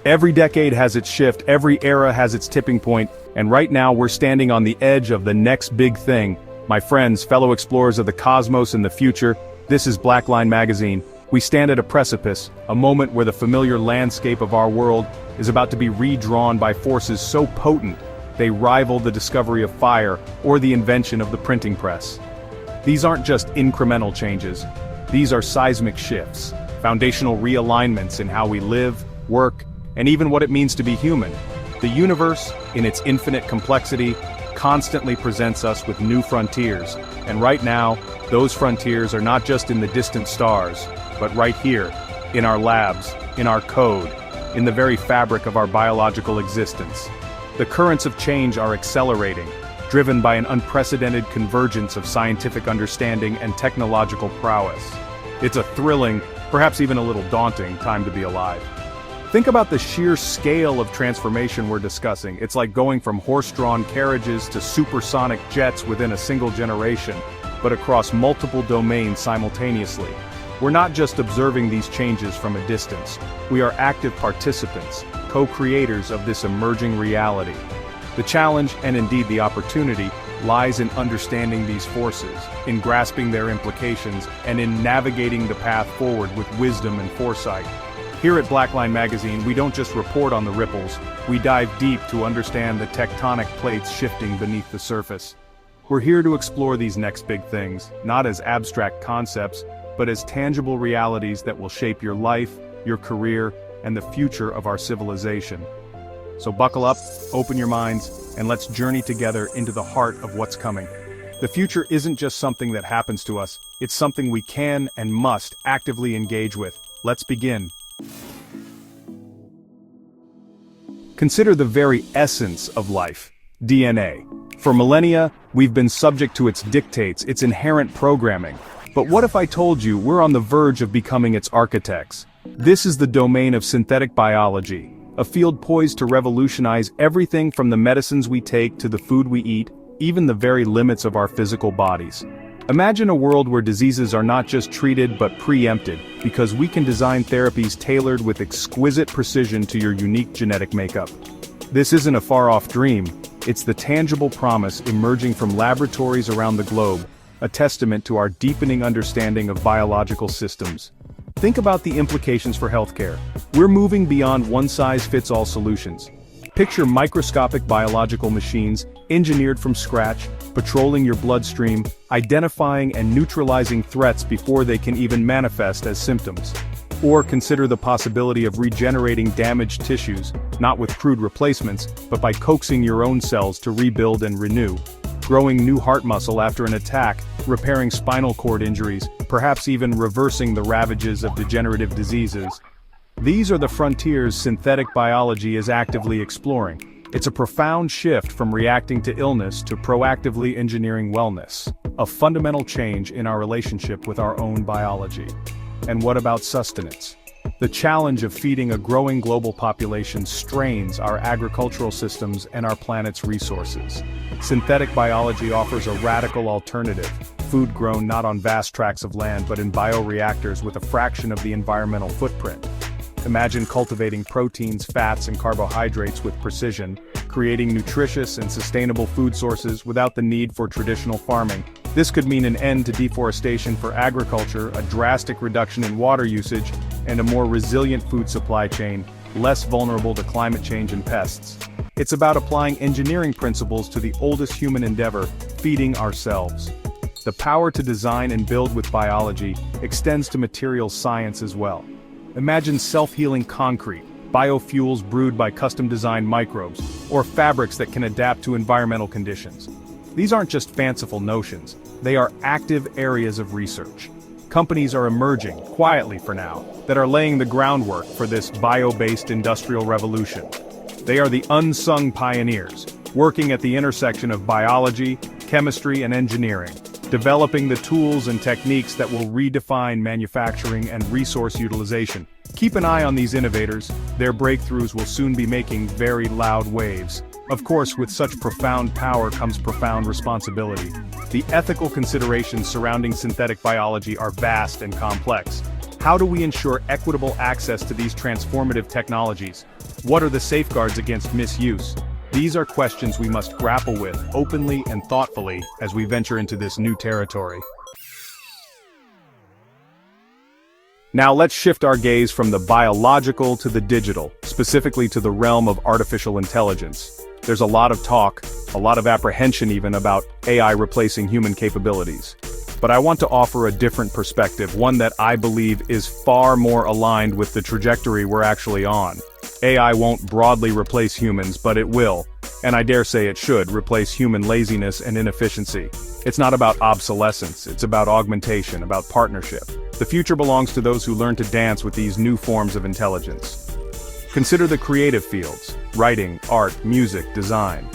Every decade has its shift, every era has its tipping point, and right now we're standing on the edge of the next big thing. My friends, fellow explorers of the cosmos and the future, this is Blackline magazine. We stand at a precipice, a moment where the familiar landscape of our world is about to be redrawn by forces so potent they rival the discovery of fire or the invention of the printing press. These aren't just incremental changes, these are seismic shifts, foundational realignments in how we live, work, and even what it means to be human. The universe, in its infinite complexity, constantly presents us with new frontiers, and right now, those frontiers are not just in the distant stars, but right here, in our labs, in our code, in the very fabric of our biological existence. The currents of change are accelerating, driven by an unprecedented convergence of scientific understanding and technological prowess. It's a thrilling, perhaps even a little daunting, time to be alive. Think about the sheer scale of transformation we're discussing. It's like going from horse-drawn carriages to supersonic jets within a single generation, but across multiple domains simultaneously. We're not just observing these changes from a distance. We are active participants, co-creators of this emerging reality. The challenge, and indeed the opportunity, lies in understanding these forces, in grasping their implications, and in navigating the path forward with wisdom and foresight. Here at Blackline magazine, we don't just report on the ripples, we dive deep to understand the tectonic plates shifting beneath the surface. We're here to explore these next big things, not as abstract concepts, but as tangible realities that will shape your life, your career, and the future of our civilization. So buckle up, open your minds, and let's journey together into the heart of what's coming. The future isn't just something that happens to us, it's something we can and must actively engage with. Let's begin. Consider the very essence of life, DNA. For millennia, we've been subject to its dictates, its inherent programming. But what if I told you we're on the verge of becoming its architects? This is the domain of synthetic biology, a field poised to revolutionize everything from the medicines we take to the food we eat, even the very limits of our physical bodies. Imagine a world where diseases are not just treated but preempted, because we can design therapies tailored with exquisite precision to your unique genetic makeup. This isn't a far-off dream, it's the tangible promise emerging from laboratories around the globe, a testament to our deepening understanding of biological systems. Think about the implications for healthcare. We're moving beyond one-size-fits-all solutions. Picture microscopic biological machines, engineered from scratch, patrolling your bloodstream, identifying and neutralizing threats before they can even manifest as symptoms. Or consider the possibility of regenerating damaged tissues, not with crude replacements, but by coaxing your own cells to rebuild and renew. Growing new heart muscle after an attack, repairing spinal cord injuries, perhaps even reversing the ravages of degenerative diseases. These are the frontiers synthetic biology is actively exploring. It's a profound shift from reacting to illness to proactively engineering wellness, a fundamental change in our relationship with our own biology. And what about sustenance? The challenge of feeding a growing global population strains our agricultural systems and our planet's resources. Synthetic biology offers a radical alternative, food grown not on vast tracts of land but in bioreactors with a fraction of the environmental footprint. Imagine cultivating proteins, fats, and carbohydrates with precision, creating nutritious and sustainable food sources without the need for traditional farming. This could mean an end to deforestation for agriculture, a drastic reduction in water usage, and a more resilient food supply chain, less vulnerable to climate change and pests. It's about applying engineering principles to the oldest human endeavor, feeding ourselves. The power to design and build with biology extends to materials science as well. Imagine self-healing concrete, biofuels brewed by custom-designed microbes, or fabrics that can adapt to environmental conditions. These aren't just fanciful notions, they are active areas of research. Companies are emerging, quietly for now, that are laying the groundwork for this bio-based industrial revolution. They are the unsung pioneers, working at the intersection of biology, chemistry, and engineering, developing the tools and techniques that will redefine manufacturing and resource utilization. Keep an eye on these innovators, their breakthroughs will soon be making very loud waves. Of course, with such profound power comes profound responsibility. The ethical considerations surrounding synthetic biology are vast and complex. How do we ensure equitable access to these transformative technologies? What are the safeguards against misuse? These are questions we must grapple with openly and thoughtfully as we venture into this new territory. Now let's shift our gaze from the biological to the digital, specifically to the realm of artificial intelligence. There's a lot of talk, a lot of apprehension even about AI replacing human capabilities. But I want to offer a different perspective, one that I believe is far more aligned with the trajectory we're actually on. AI won't broadly replace humans, but it will, and I dare say it should, replace human laziness and inefficiency. It's not about obsolescence, it's about augmentation, about partnership. The future belongs to those who learn to dance with these new forms of intelligence. Consider the creative fields: writing, art, music, design.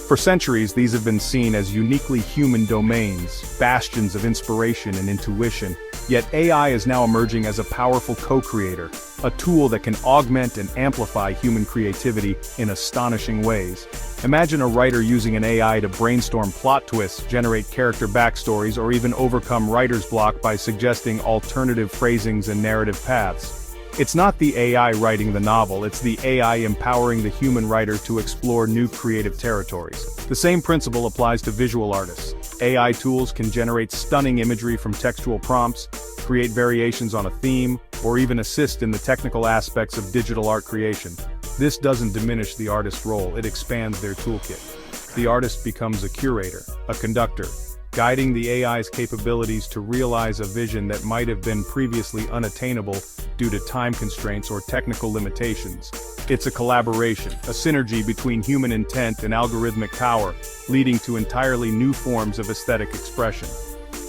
For centuries, these have been seen as uniquely human domains, bastions of inspiration and intuition, yet AI is now emerging as a powerful co-creator, a tool that can augment and amplify human creativity in astonishing ways. Imagine a writer using an AI to brainstorm plot twists, generate character backstories, or even overcome writer's block by suggesting alternative phrasings and narrative paths. It's not the AI writing the novel, it's the AI empowering the human writer to explore new creative territories. The same principle applies to visual artists. AI tools can generate stunning imagery from textual prompts, create variations on a theme, or even assist in the technical aspects of digital art creation. This doesn't diminish the artist's role, it expands their toolkit. The artist becomes a curator, a conductor, guiding the AI's capabilities to realize a vision that might have been previously unattainable due to time constraints or technical limitations. It's a collaboration, a synergy between human intent and algorithmic power, leading to entirely new forms of aesthetic expression.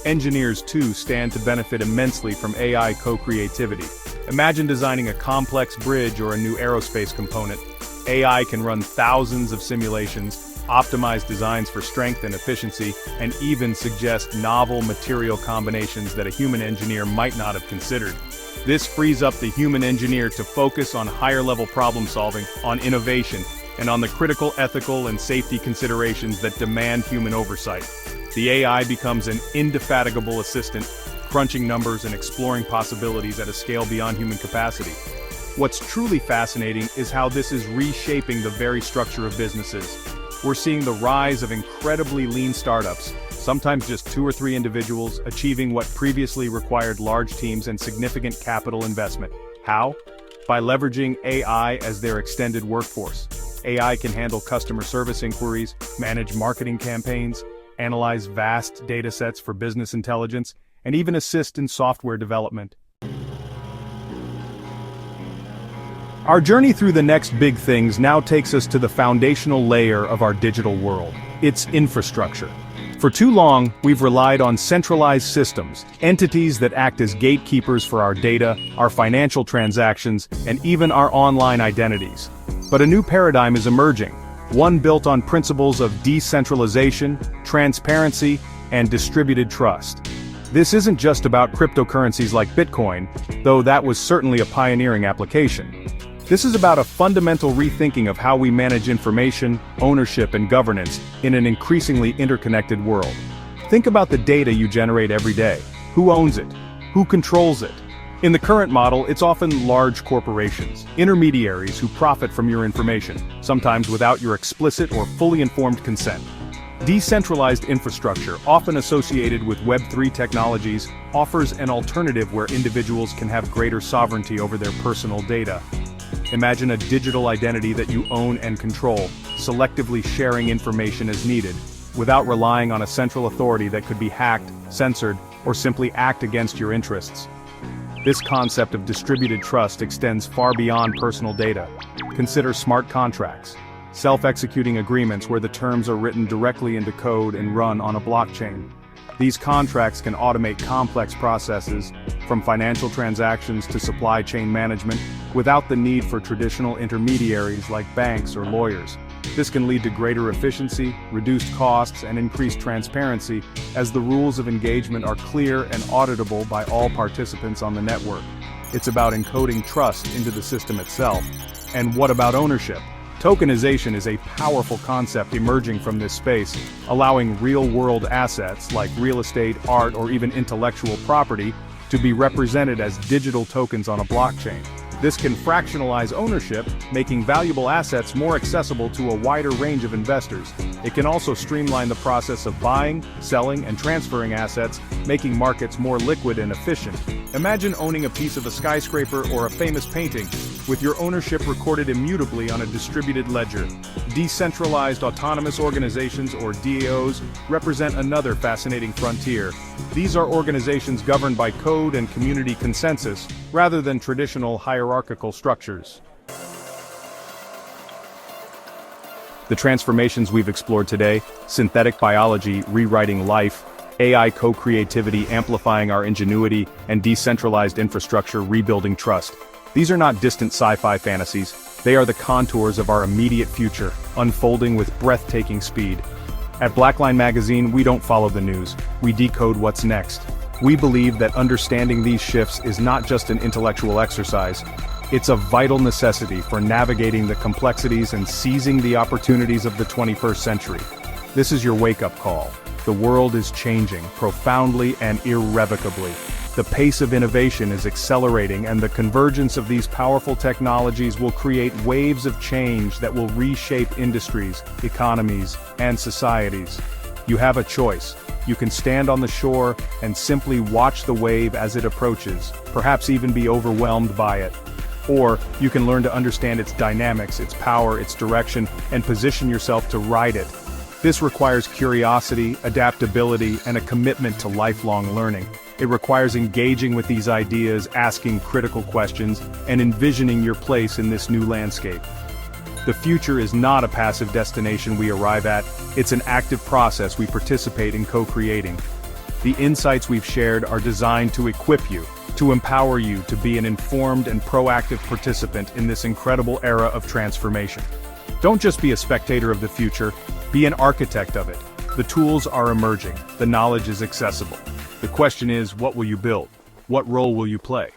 Engineers, too, stand to benefit immensely from AI co-creativity. Imagine designing a complex bridge or a new aerospace component. AI can run thousands of simulations, optimize designs for strength and efficiency, and even suggest novel material combinations that a human engineer might not have considered. This frees up the human engineer to focus on higher-level problem solving, on innovation, and on the critical ethical and safety considerations that demand human oversight. The AI becomes an indefatigable assistant, crunching numbers and exploring possibilities at a scale beyond human capacity. What's truly fascinating is how this is reshaping the very structure of businesses. We're seeing the rise of incredibly lean startups, sometimes just 2 or 3 individuals, achieving what previously required large teams and significant capital investment. How? By leveraging AI as their extended workforce. AI can handle customer service inquiries, manage marketing campaigns, analyze vast data sets for business intelligence, and even assist in software development. Our journey through the next big things now takes us to the foundational layer of our digital world, its infrastructure. For too long, we've relied on centralized systems, entities that act as gatekeepers for our data, our financial transactions, and even our online identities. But a new paradigm is emerging, one built on principles of decentralization, transparency, and distributed trust. This isn't just about cryptocurrencies like Bitcoin, though that was certainly a pioneering application. This is about a fundamental rethinking of how we manage information, ownership, and governance in an increasingly interconnected world. Think about the data you generate every day. Who owns it? Who controls it? In the current model, it's often large corporations, intermediaries who profit from your information, sometimes without your explicit or fully informed consent. Decentralized infrastructure, often associated with Web3 technologies, offers an alternative where individuals can have greater sovereignty over their personal data. Imagine a digital identity that you own and control, selectively sharing information as needed, without relying on a central authority that could be hacked, censored, or simply act against your interests. This concept of distributed trust extends far beyond personal data. Consider smart contracts, self-executing agreements where the terms are written directly into code and run on a blockchain. These contracts can automate complex processes, from financial transactions to supply chain management, without the need for traditional intermediaries like banks or lawyers. This can lead to greater efficiency, reduced costs, and increased transparency, as the rules of engagement are clear and auditable by all participants on the network. It's about encoding trust into the system itself. And what about ownership? Tokenization is a powerful concept emerging from this space, allowing real-world assets like real estate, art, or even intellectual property to be represented as digital tokens on a blockchain. This can fractionalize ownership, making valuable assets more accessible to a wider range of investors. It can also streamline the process of buying, selling, and transferring assets, making markets more liquid and efficient. Imagine owning a piece of a skyscraper or a famous painting, with your ownership recorded immutably on a distributed ledger. Decentralized autonomous organizations, or DAOs, represent another fascinating frontier. These are organizations governed by code and community consensus, rather than traditional hierarchical structures. The transformations we've explored today, synthetic biology rewriting life, AI co-creativity amplifying our ingenuity, and decentralized infrastructure rebuilding trust. These are not distant sci-fi fantasies, they are the contours of our immediate future, unfolding with breathtaking speed. At Blackline magazine, we don't follow the news, we decode what's next. We believe that understanding these shifts is not just an intellectual exercise, it's a vital necessity for navigating the complexities and seizing the opportunities of the 21st century. This is your wake-up call. The world is changing, profoundly and irrevocably. The pace of innovation is accelerating, and the convergence of these powerful technologies will create waves of change that will reshape industries, economies, and societies. You have a choice. You can stand on the shore and simply watch the wave as it approaches, perhaps even be overwhelmed by it. Or, you can learn to understand its dynamics, its power, its direction, and position yourself to ride it. This requires curiosity, adaptability, and a commitment to lifelong learning. It requires engaging with these ideas, asking critical questions, and envisioning your place in this new landscape. The future is not a passive destination we arrive at, it's an active process we participate in co-creating. The insights we've shared are designed to equip you, to empower you to be an informed and proactive participant in this incredible era of transformation. Don't just be a spectator of the future, be an architect of it. The tools are emerging, the knowledge is accessible. The question is, what will you build? What role will you play?